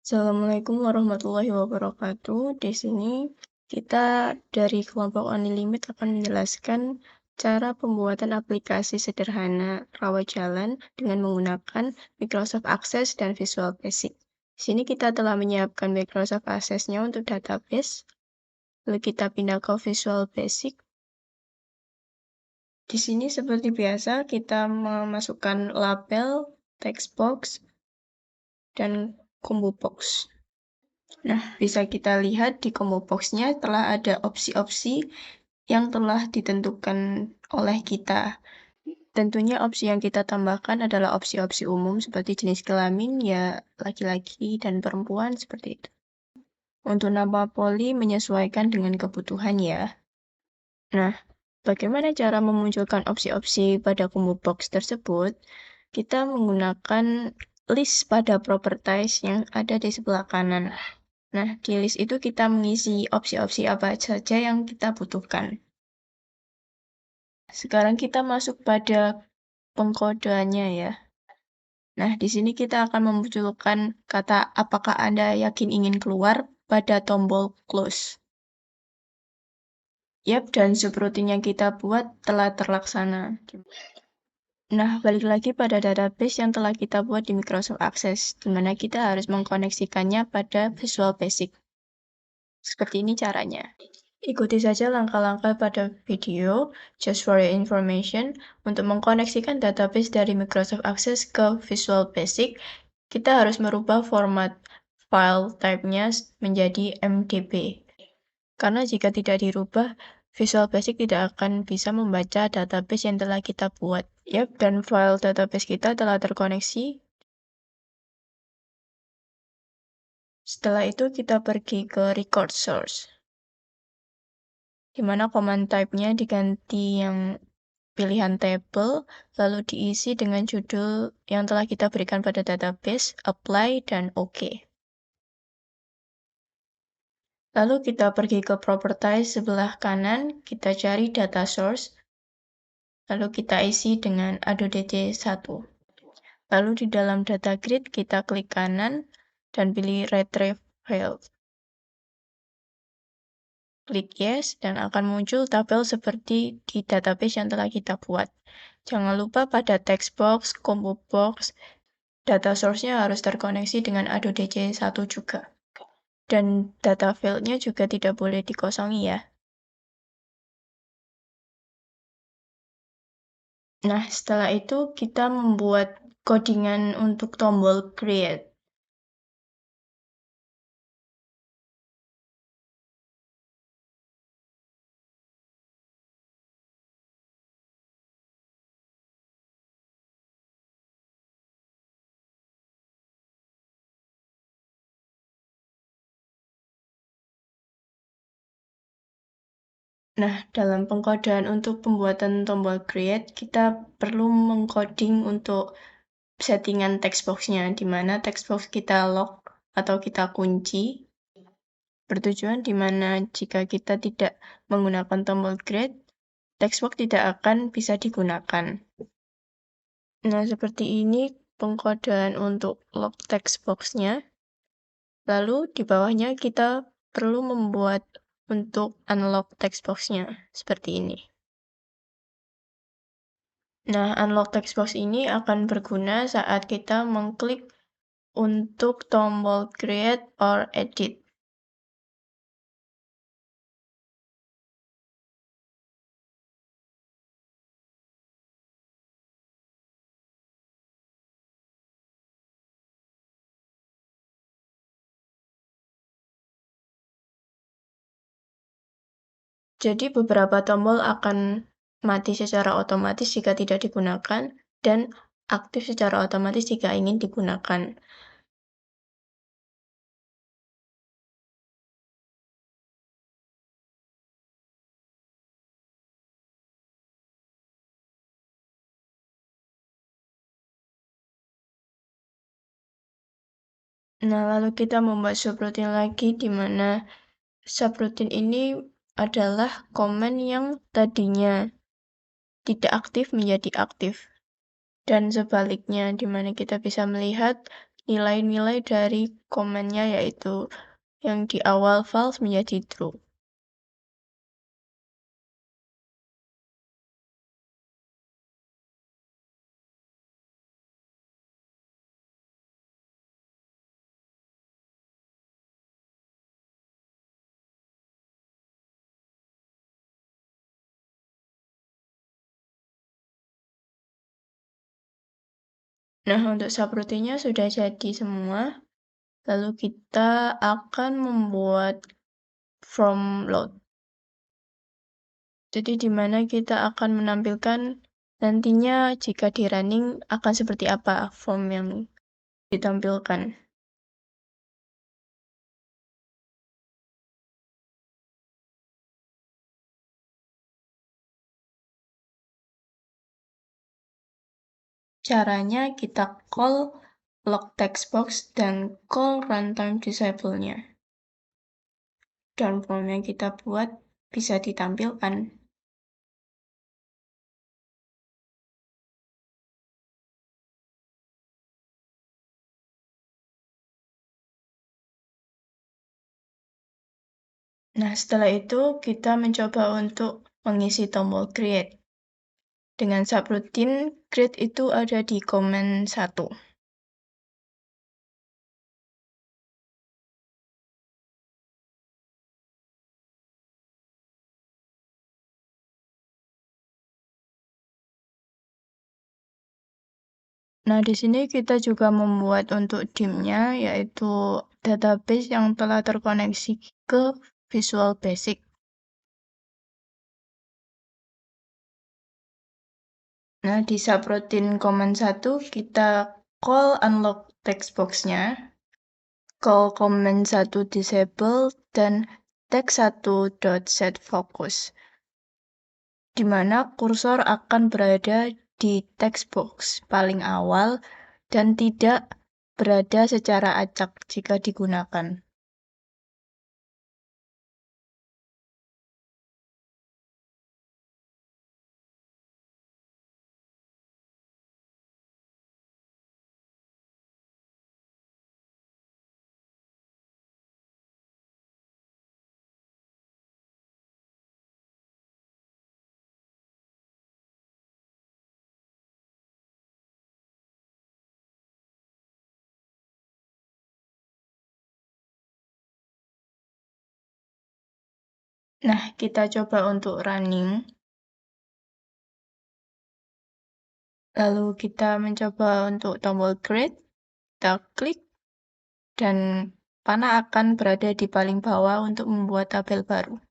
Assalamualaikum warahmatullahi wabarakatuh. Di sini kita dari kelompok Onilimit akan menjelaskan cara pembuatan aplikasi sederhana rawat jalan dengan menggunakan Microsoft Access dan Visual Basic. Di sini kita telah menyiapkan Microsoft Access-nya untuk database. Lalu kita pindah ke Visual Basic. Di sini seperti biasa kita memasukkan label, text box, dan combo box. Nah, bisa kita lihat di combo box-nya telah ada opsi-opsi yang telah ditentukan oleh kita. Tentunya opsi yang kita tambahkan adalah opsi-opsi umum seperti jenis kelamin, ya laki-laki dan perempuan seperti itu. Untuk nama poli menyesuaikan dengan kebutuhan ya. Nah, bagaimana cara memunculkan opsi-opsi pada combo box tersebut? Kita menggunakan list pada properties yang ada di sebelah kanan. Nah, di list itu kita mengisi opsi-opsi apa saja yang kita butuhkan. Sekarang kita masuk pada pengkodeannya ya. Nah, di sini kita akan memunculkan kata apakah Anda yakin ingin keluar pada tombol close. Yap, dan subroutine yang kita buat telah terlaksana. Nah, balik lagi pada database yang telah kita buat di Microsoft Access, di mana kita harus mengkoneksikannya pada Visual Basic. Seperti ini caranya. Ikuti saja langkah-langkah pada video, just for your information. Untuk mengkoneksikan database dari Microsoft Access ke Visual Basic, kita harus merubah format file type-nya menjadi MDB. Karena jika tidak dirubah, Visual Basic tidak akan bisa membaca database yang telah kita buat. Yap, dan file database kita telah terkoneksi. Setelah itu kita pergi ke record source, di mana command type-nya diganti yang pilihan table, lalu diisi dengan judul yang telah kita berikan pada database, apply, dan OK. Lalu kita pergi ke properties sebelah kanan, kita cari data source, lalu kita isi dengan ADODC1. Lalu di dalam data grid kita klik kanan dan pilih retrieve field. Klik yes dan akan muncul tabel seperti di database yang telah kita buat. Jangan lupa pada text box, combo box, data source-nya harus terkoneksi dengan ADODC1 juga. Dan data field-nya juga tidak boleh dikosongi ya. Nah, setelah itu kita membuat codingan untuk tombol create. Nah, dalam pengkodean untuk pembuatan tombol create, kita perlu mengcoding untuk settingan text box-nya, di mana text box kita lock atau kita kunci. Bertujuan di mana jika kita tidak menggunakan tombol create, text box tidak akan bisa digunakan. Nah, seperti ini pengkodean untuk lock text box-nya. Lalu di bawahnya kita perlu membuat untuk unlock text box-nya, seperti ini. Nah, unlock text box ini akan berguna saat kita mengklik untuk tombol create or edit. Jadi beberapa tombol akan mati secara otomatis jika tidak digunakan dan aktif secara otomatis jika ingin digunakan. Nah, lalu kita membuat subroutine lagi di mana subroutine ini adalah komen yang tadinya tidak aktif menjadi aktif. Dan sebaliknya, di mana kita bisa melihat nilai-nilai dari komennya, yaitu yang di awal false menjadi true. Nah, untuk subroutine-nya sudah jadi semua. Lalu kita akan membuat from load. Jadi di mana kita akan menampilkan nantinya jika di running akan seperti apa form yang ditampilkan. Caranya kita call log textbox dan call runtime disable-nya. Dan form yang kita buat bisa ditampilkan. Nah, setelah itu kita mencoba untuk mengisi tombol create. Dengan subroutine, create itu ada di command 1. Nah, di sini kita juga membuat untuk dim-nya, yaitu database yang telah terkoneksi ke Visual Basic. Nah, di subroutine command 1, kita call unlock textbox-nya, call command 1 disable, dan text1.setFocus, di mana kursor akan berada di textbox paling awal dan tidak berada secara acak jika digunakan. Nah, kita coba untuk running. Lalu kita mencoba untuk tombol create, kita klik, dan panah akan berada di paling bawah untuk membuat tabel baru.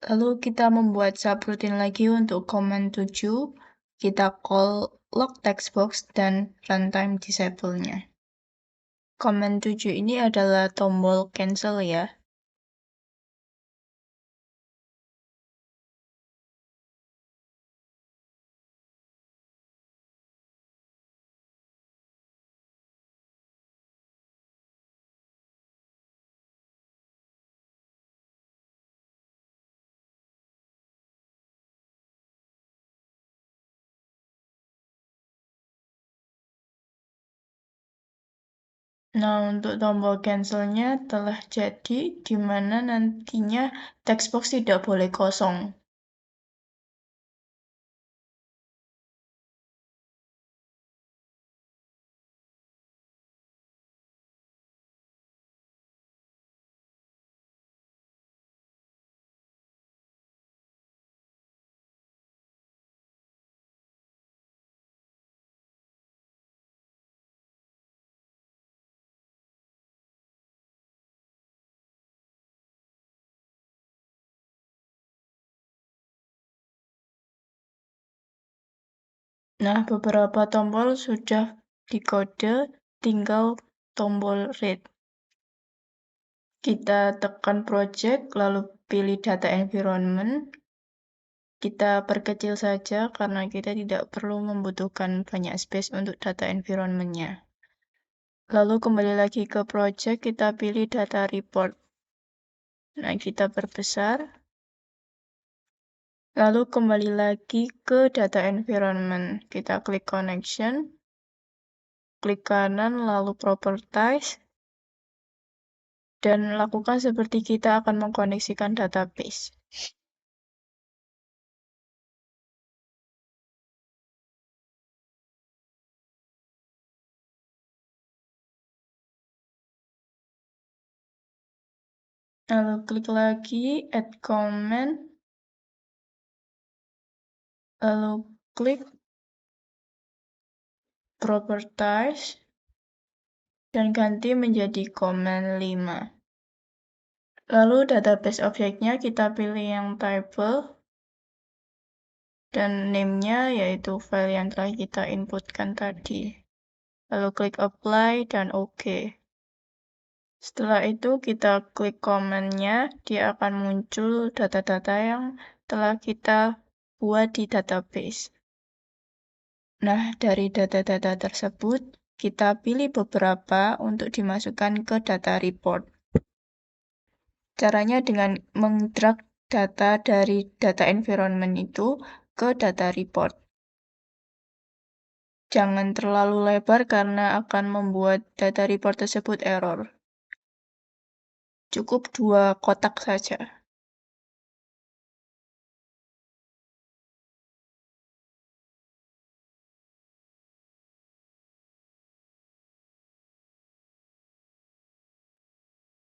Lalu kita membuat subroutine lagi untuk command 7, kita call log textbox dan runtime disable-nya. Command 7 ini adalah tombol cancel ya. Nah, untuk tombol cancel-nya telah jadi, di mana nantinya textbox tidak boleh kosong. Nah, beberapa tombol sudah dikode, tinggal tombol read. Kita tekan project, lalu pilih data environment. Kita perkecil saja karena kita tidak perlu membutuhkan banyak space untuk data environment-nya. Lalu kembali lagi ke project, kita pilih data report. Nah, kita perbesar. Lalu kembali lagi ke data environment. Kita klik connection, klik kanan, lalu properties, dan lakukan seperti kita akan mengkoneksikan database. Lalu klik lagi, add comment, lalu klik properties, dan ganti menjadi comment 5. Lalu database objeknya kita pilih yang table, dan name-nya yaitu file yang telah kita inputkan tadi. Lalu klik apply dan OK. Setelah itu kita klik comment-nya, dia akan muncul data-data yang telah kita buat di database. Nah, dari data-data tersebut, kita pilih beberapa untuk dimasukkan ke data report. Caranya dengan mengdrag data dari data environment itu ke data report. Jangan terlalu lebar karena akan membuat data report tersebut error. Cukup 2 kotak saja.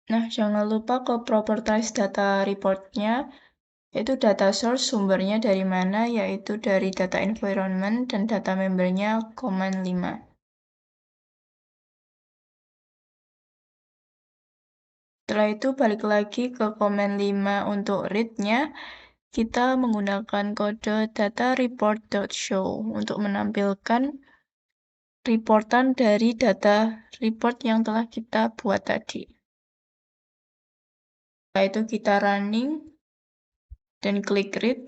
Nah, jangan lupa ke properties data report-nya, yaitu data source sumbernya dari mana, yaitu dari data environment, dan data membernya comment 5. Setelah itu balik lagi ke comment 5 untuk read-nya, kita menggunakan kode data report.show untuk menampilkan reportan dari data report yang telah kita buat tadi. Setelah itu kita running dan klik read,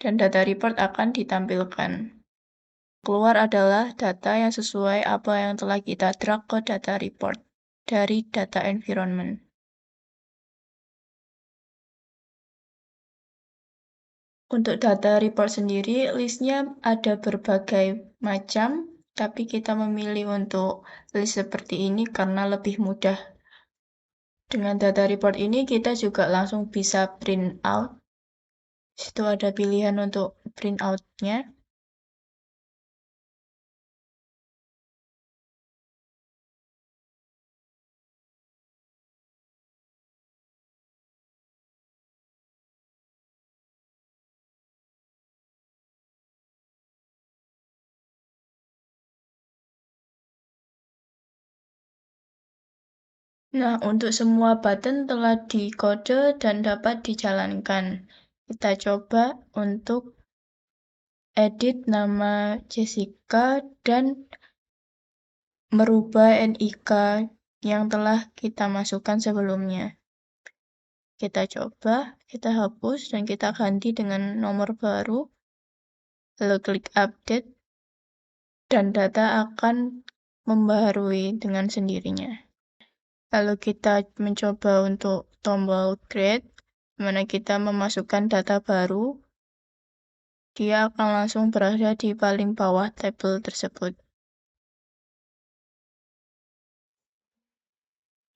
dan data report akan ditampilkan. Keluar adalah data yang sesuai apa yang telah kita drag ke data report dari data environment. Untuk data report sendiri, listnya ada berbagai macam, tapi kita memilih untuk list seperti ini karena lebih mudah. Dengan data report ini, kita juga langsung bisa print out. Situ ada pilihan untuk print out-nya. Nah, untuk semua button telah dikode dan dapat dijalankan. Kita coba untuk edit nama Jessica dan merubah NIK yang telah kita masukkan sebelumnya. Kita coba, kita hapus, dan kita ganti dengan nomor baru. Lalu klik update, dan data akan membaharui dengan sendirinya. Lalu kita mencoba untuk tombol create, di mana kita memasukkan data baru. Dia akan langsung berada di paling bawah tabel tersebut.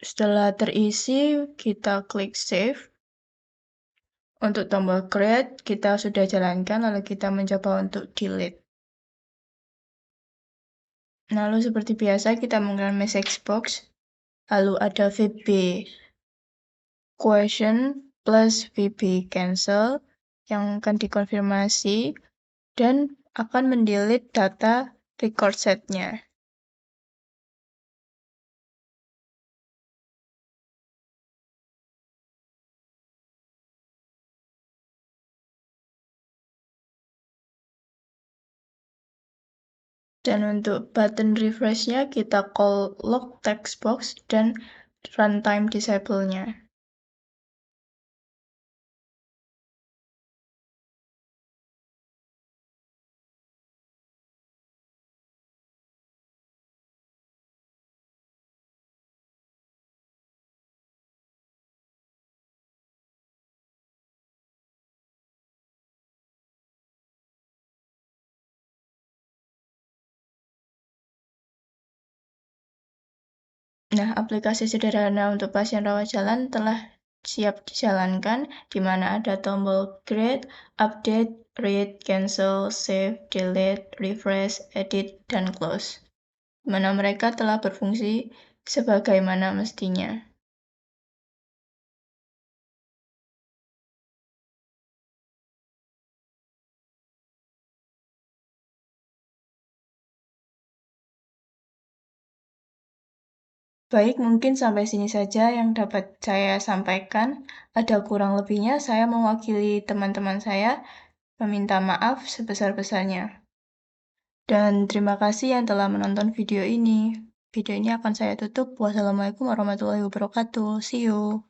Setelah terisi, kita klik save. Untuk tombol create, kita sudah jalankan, lalu kita mencoba untuk delete. Lalu seperti biasa, kita menggunakan message box. Lalu ada VB question plus VB cancel yang akan dikonfirmasi dan akan mendelete data record set-nya. Dan untuk button refresh-nya, kita call log text box dan runtime disable-nya. Nah, aplikasi sederhana untuk pasien rawat jalan telah siap dijalankan, di mana ada tombol Create, Update, Read, Cancel, Save, Delete, Refresh, Edit, dan Close, di mana mereka telah berfungsi sebagaimana mestinya. Baik, mungkin sampai sini saja yang dapat saya sampaikan. Ada kurang lebihnya, saya mewakili teman-teman saya meminta maaf sebesar-besarnya. Dan terima kasih yang telah menonton video ini. Video ini akan saya tutup. Wassalamualaikum warahmatullahi wabarakatuh. See you.